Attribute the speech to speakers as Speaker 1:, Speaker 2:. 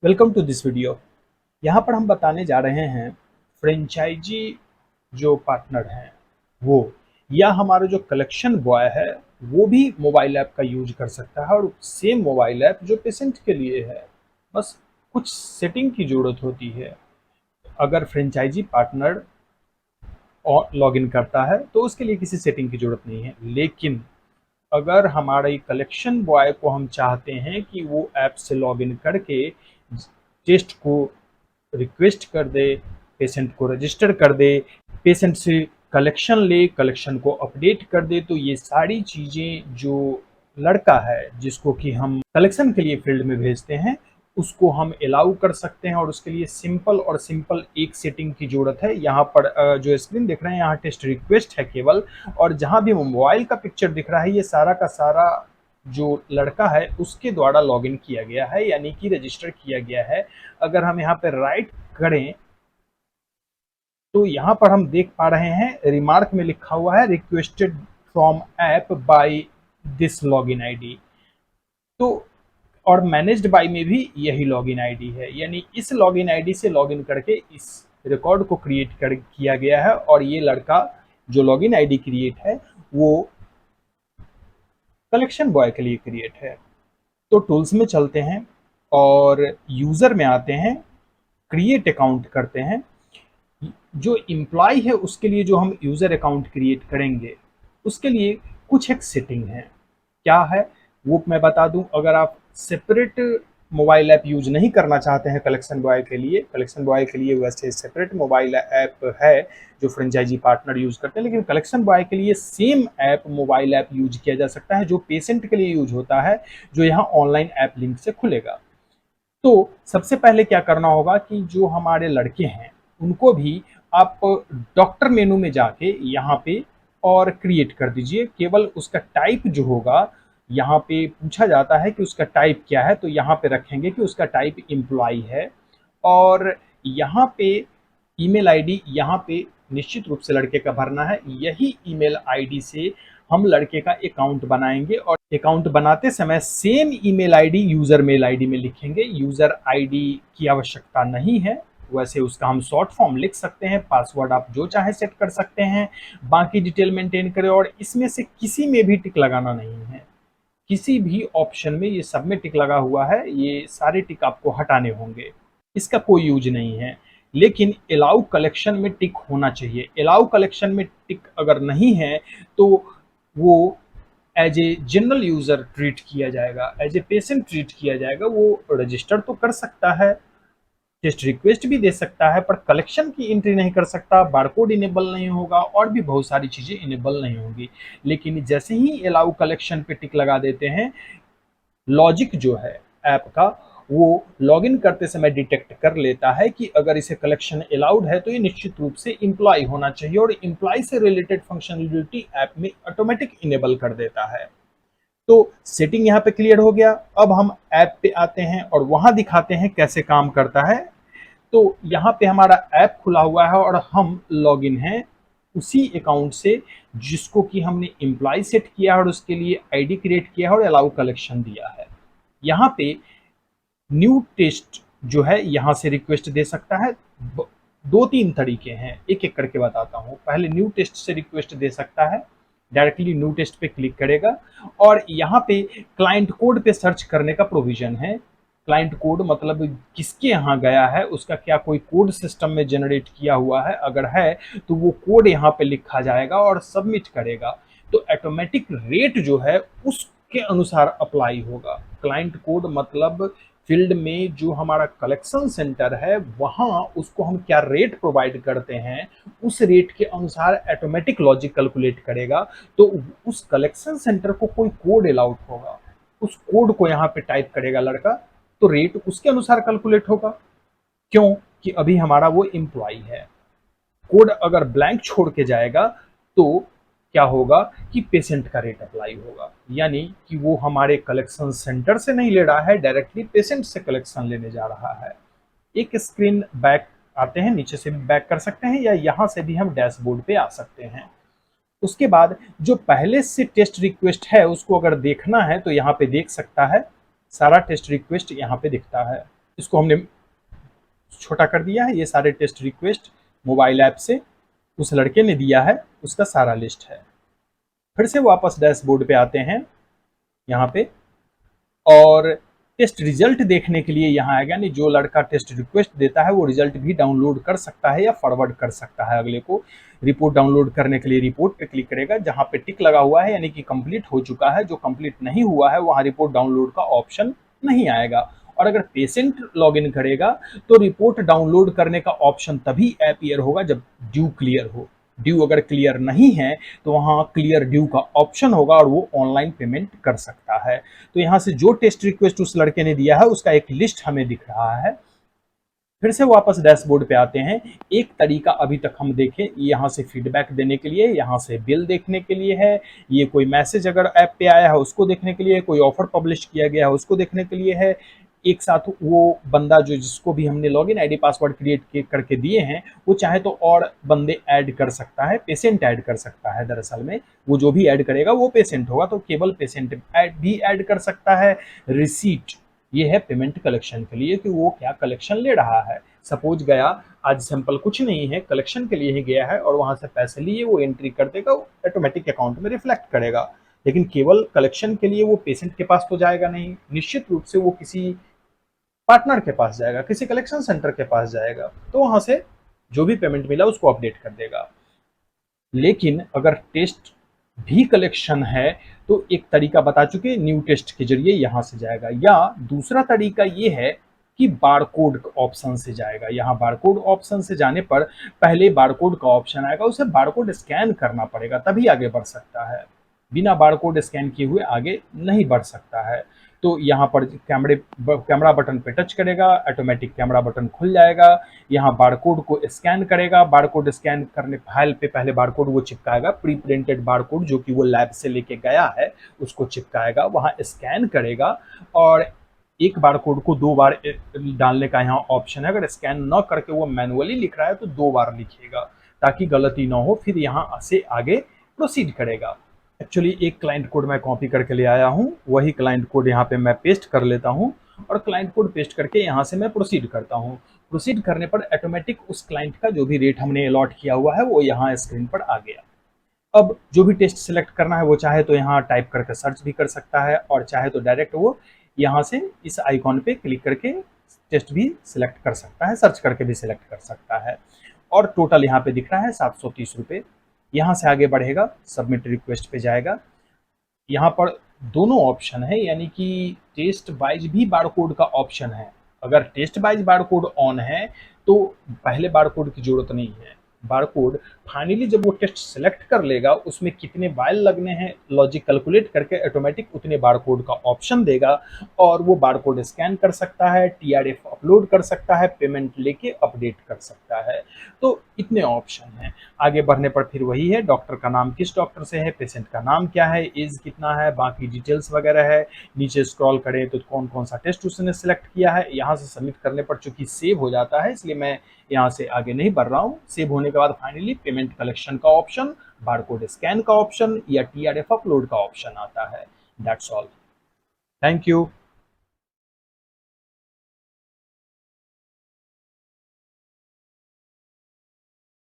Speaker 1: Welcome to this video. यहाँ पर हम बताने जा रहे हैं फ्रेंचाइजी जो पार्टनर हैं वो या हमारा जो कलेक्शन बॉय है वो भी मोबाइल ऐप का यूज कर सकता है और सेम मोबाइल ऐप जो पेशेंट के लिए है। बस कुछ सेटिंग की ज़रूरत होती है। अगर फ्रेंचाइजी पार्टनर लॉग इन करता है तो उसके लिए किसी सेटिंग की ज़रूरत नहीं है, लेकिन अगर हमारे कलेक्शन बॉय को हम चाहते हैं कि वो ऐप से लॉग इन करके टेस्ट को रिक्वेस्ट कर दे, पेशेंट को रजिस्टर कर दे, पेशेंट से कलेक्शन ले, कलेक्शन को अपडेट कर दे, तो ये सारी चीज़ें जो लड़का है जिसको कि हम कलेक्शन के लिए फील्ड में भेजते हैं उसको हम अलाउ कर सकते हैं। और उसके लिए सिंपल एक सेटिंग की ज़रूरत है। यहाँ पर जो स्क्रीन देख रहे हैं यहाँ टेस्ट रिक्वेस्ट है केवल, और जहाँ भी मोबाइल का पिक्चर दिख रहा है ये सारा का सारा जो लड़का है उसके द्वारा लॉगिन किया गया है, यानी कि रजिस्टर किया गया है। अगर हम यहाँ पर राइट करें तो यहाँ पर हम देख पा रहे हैं रिमार्क में लिखा हुआ है requested from app by this login ID. तो और मैनेज्ड बाय में भी यही लॉगिन आईडी है, यानी इस लॉगिन आईडी से लॉगिन करके इस रिकॉर्ड को क्रिएट कर किया गया है। और ये लड़का जो लॉगिन आईडी क्रिएट है वो कलेक्शन बॉय के लिए क्रिएट है। तो टूल्स में चलते हैं और यूज़र में आते हैं, क्रिएट अकाउंट करते हैं। जो एम्प्लॉय है उसके लिए जो हम यूज़र अकाउंट क्रिएट करेंगे उसके लिए कुछ एक सेटिंग है। क्या है वो मैं बता दूं। अगर आप सेपरेट मोबाइल ऐप यूज नहीं करना चाहते हैं कलेक्शन बॉय के लिए वैसे सेपरेट मोबाइल ऐप है जो फ्रेंचाइजी पार्टनर यूज करते हैं, लेकिन कलेक्शन बॉय के लिए same app mobile app use किया जा सकता है जो पेशेंट के लिए यूज होता है, जो यहाँ ऑनलाइन ऐप लिंक से खुलेगा। तो सबसे पहले क्या करना होगा कि जो हमारे लड़के हैं उनको भी आप डॉक्टर मेनू में जाके यहाँ पे और क्रिएट कर दीजिए। केवल उसका टाइप जो होगा, यहाँ पे पूछा जाता है कि उसका टाइप क्या है, तो यहाँ पे रखेंगे कि उसका टाइप एम्प्लॉय है। और यहाँ पे ईमेल आईडी यहाँ पे निश्चित रूप से लड़के का भरना है। यही ईमेल आईडी से हम लड़के का अकाउंट बनाएंगे और अकाउंट बनाते समय same email ID user mail ID में लिखेंगे। यूजर आईडी की आवश्यकता नहीं है, वैसे उसका हम शॉर्ट फॉर्म लिख सकते हैं। पासवर्ड आप जो चाहे सेट कर सकते हैं, बाकी डिटेल मेंटेन करें। और इसमें से किसी में भी टिक लगाना नहीं है, किसी भी ऑप्शन में ये सब में टिक लगा हुआ है, ये सारे टिक आपको हटाने होंगे, इसका कोई यूज नहीं है। लेकिन अलाउ कलेक्शन में टिक होना चाहिए। अलाउ कलेक्शन में टिक अगर नहीं है तो वो as a general user treat किया जाएगा, एज ए पेशेंट ट्रीट किया जाएगा। वो रजिस्टर तो कर सकता है, टेस्ट रिक्वेस्ट भी दे सकता है, पर कलेक्शन की एंट्री नहीं कर सकता, बारकोड इनेबल नहीं होगा और भी बहुत सारी चीज़ें इनेबल नहीं होंगी। लेकिन जैसे ही अलाउ कलेक्शन पे टिक लगा देते हैं, लॉजिक जो है ऐप का वो लॉगिन करते समय डिटेक्ट कर लेता है कि अगर इसे कलेक्शन अलाउड है तो ये निश्चित रूप से एम्प्लॉय होना चाहिए, और एम्प्लॉय से रिलेटेड फंक्शनलिटी ऐप में ऑटोमेटिक इनेबल कर देता है। तो सेटिंग यहाँ पे क्लियर हो गया। अब हम ऐप पे आते हैं और वहां दिखाते हैं कैसे काम करता है। तो यहाँ पे हमारा ऐप खुला हुआ है और हम लॉगिन हैं उसी अकाउंट से जिसको कि हमने एम्प्लॉय सेट किया है और उसके लिए आईडी क्रिएट किया है और अलाउ कलेक्शन दिया है। यहाँ पे न्यू टेस्ट जो है यहाँ से रिक्वेस्ट दे सकता है। दो तीन तरीके हैं, एक एक करके बताता हूँ। पहले न्यू टेस्ट से रिक्वेस्ट दे सकता है, डायरेक्टली न्यू टेस्ट पे क्लिक करेगा और यहाँ पे क्लाइंट कोड पे सर्च करने का प्रोविजन है। क्लाइंट कोड मतलब किसके यहाँ गया है, उसका क्या कोई कोड सिस्टम में जनरेट किया हुआ है, अगर है तो वो कोड यहाँ पे लिखा जाएगा और सबमिट करेगा। तो ऑटोमेटिक रेट जो है उसके अनुसार अप्लाई होगा। क्लाइंट कोड मतलब फील्ड में जो हमारा कलेक्शन सेंटर है वहाँ उसको हम क्या रेट प्रोवाइड करते हैं उस रेट के अनुसार ऑटोमेटिक लॉजिक कैलकुलेट करेगा। तो उस कलेक्शन सेंटर को कोई कोड अलाउड होगा, उस कोड को यहाँ पे टाइप करेगा लड़का, तो रेट उसके अनुसार कैलकुलेट होगा। क्यों कि अभी हमारा वो एम्प्लॉय है। कोड अगर ब्लैंक छोड़ के जाएगा तो क्या होगा कि पेशेंट का रेट अप्लाई होगा, यानी कि वो हमारे कलेक्शन सेंटर से नहीं ले रहा है, डायरेक्टली पेशेंट से कलेक्शन लेने जा रहा है। एक स्क्रीन बैक आते हैं, नीचे से भी बैक कर सकते हैं या यहाँ से भी हम डैशबोर्ड पे आ सकते हैं। उसके बाद जो पहले से टेस्ट रिक्वेस्ट है उसको अगर देखना है तो यहाँ पे देख सकता है, सारा टेस्ट रिक्वेस्ट यहाँ पे दिखता है। इसको हमने छोटा कर दिया है। ये सारे टेस्ट रिक्वेस्ट मोबाइल ऐप से उस लड़के ने दिया है, उसका सारा लिस्ट है। फिर से वापस डैशबोर्ड पे आते हैं यहाँ पे, और टेस्ट रिजल्ट देखने के लिए यहाँ आएगा, नहीं जो लड़का टेस्ट रिक्वेस्ट देता है वो रिजल्ट भी डाउनलोड कर सकता है या फॉरवर्ड कर सकता है अगले को। रिपोर्ट डाउनलोड करने के लिए रिपोर्ट पे क्लिक करेगा, जहाँ पे टिक लगा हुआ है यानी कि कंप्लीट हो चुका है, जो कंप्लीट नहीं हुआ है वहाँ रिपोर्ट डाउनलोड का ऑप्शन नहीं आएगा। और अगर पेशेंट लॉगिन करेगा तो रिपोर्ट डाउनलोड करने का ऑप्शन तभी अपीयर होगा जब ड्यू क्लियर हो। ड्यू अगर क्लियर नहीं है तो वहाँ क्लियर ड्यू का ऑप्शन होगा और वो ऑनलाइन पेमेंट कर सकता है। तो यहाँ से जो टेस्ट रिक्वेस्ट उस लड़के ने दिया है उसका एक लिस्ट हमें दिख रहा है। फिर से वापस डैशबोर्ड पे आते हैं। एक तरीका अभी तक हम देखें, यहाँ से फीडबैक देने के लिए, यहाँ से बिल देखने के लिए है, ये कोई मैसेज अगर ऐप पे आया है उसको देखने के लिए, कोई ऑफर पब्लिश किया गया है उसको देखने के लिए है। एक साथ वो बंदा जो जिसको भी हमने लॉगिन आईडी पासवर्ड क्रिएट करके दिए हैं वो चाहे तो और बंदे ऐड कर सकता है, पेशेंट ऐड कर सकता है। दरअसल में वो जो भी ऐड करेगा वो पेशेंट होगा, तो केवल पेशेंट भी ऐड कर सकता है। रिसीट ये है पेमेंट कलेक्शन के लिए कि वो क्या कलेक्शन ले रहा है। सपोज गया आज सैंपल कुछ नहीं है, कलेक्शन के लिए ही गया है और वहां से पैसे लिए, वो एंट्री कर देगा, वो ऑटोमेटिक अकाउंट में रिफ्लेक्ट करेगा। लेकिन केवल कलेक्शन के लिए वो पेशेंट के पास तो जाएगा नहीं, निश्चित रूप से वो किसी पार्टनर के पास जाएगा, किसी कलेक्शन सेंटर के पास जाएगा, तो वहां से जो भी पेमेंट मिला उसको अपडेट कर देगा। लेकिन अगर टेस्ट भी कलेक्शन है तो एक तरीका बता चुके, न्यू टेस्ट के जरिए यहां से जाएगा, या दूसरा तरीका ये है कि बारकोड ऑप्शन से जाएगा। यहाँ बारकोड ऑप्शन से जाने पर पहले बारकोड का ऑप्शन आएगा, उसे बारकोड स्कैन करना पड़ेगा तभी आगे बढ़ सकता है, बिना बारकोड स्कैन किए हुए आगे नहीं बढ़ सकता है। तो यहाँ पर कैमरा बटन पे टच करेगा, ऑटोमेटिक कैमरा बटन खुल जाएगा, यहाँ बारकोड को स्कैन करेगा। बारकोड स्कैन करने फाइल पे पहले बारकोड वो चिपकाएगा, प्री प्रिंटेड बारकोड जो कि वो लैब से लेके गया है उसको चिपकाएगा, वहाँ स्कैन करेगा। और एक बारकोड को 2 बार डालने का यहाँ ऑप्शन है, अगर स्कैन न करके वो मैनुअली लिख रहा है तो 2 बार लिखेगा ताकि गलती ना हो, फिर यहाँ से आगे प्रोसीड करेगा। एक्चुअली एक क्लाइंट कोड मैं कॉपी करके ले आया हूँ, वही क्लाइंट कोड यहाँ पे मैं पेस्ट कर लेता हूँ और क्लाइंट कोड पेस्ट करके यहाँ से मैं प्रोसीड करता हूँ। प्रोसीड करने पर ऑटोमेटिक उस क्लाइंट का जो भी रेट हमने अलॉट किया हुआ है वो यहाँ स्क्रीन पर आ गया। अब जो भी टेस्ट सिलेक्ट करना है वो चाहे तो यहाँ टाइप करके सर्च भी कर सकता है और चाहे तो डायरेक्ट वो यहाँ से इस आइकॉन पे क्लिक करके टेस्ट भी सिलेक्ट कर सकता है, सर्च करके भी सिलेक्ट कर सकता है। और टोटल यहाँ पे दिख रहा है 730 रुपये। यहाँ से आगे बढ़ेगा, सबमिट रिक्वेस्ट पे जाएगा। यहाँ पर दोनों ऑप्शन है, यानी कि टेस्ट वाइज भी बारकोड का ऑप्शन है। अगर टेस्ट वाइज बारकोड ऑन है तो पहले बारकोड की जरूरत नहीं है। बारकोड फाइनली जब वो टेस्ट सेलेक्ट कर लेगा उसमें कितने वायल लगने हैं लॉजिक कैलकुलेट करके ऑटोमेटिक उतने बारकोड का ऑप्शन देगा और वो बारकोड स्कैन कर सकता है, टीआरएफ अपलोड कर सकता है, पेमेंट लेके अपडेट कर सकता है। तो इतने ऑप्शन हैं। आगे बढ़ने पर फिर वही है, डॉक्टर का नाम किस डॉक्टर से है, पेशेंट का नाम क्या है, एज कितना है, बाकी डिटेल्स वगैरह है। नीचे स्क्रॉल करें तो कौन कौन सा टेस्ट उसने सेलेक्ट किया है। यहाँ से सबमिट करने पर चूंकि सेव हो जाता है इसलिए मैं यहाँ से आगे नहीं बढ़ रहा हूँ। सेव होने के बाद फाइनली पेमेंट कलेक्शन का ऑप्शन, बारकोड स्कैन का ऑप्शन या टीआरएफ अपलोड का ऑप्शन आता है। That's all. Thank you.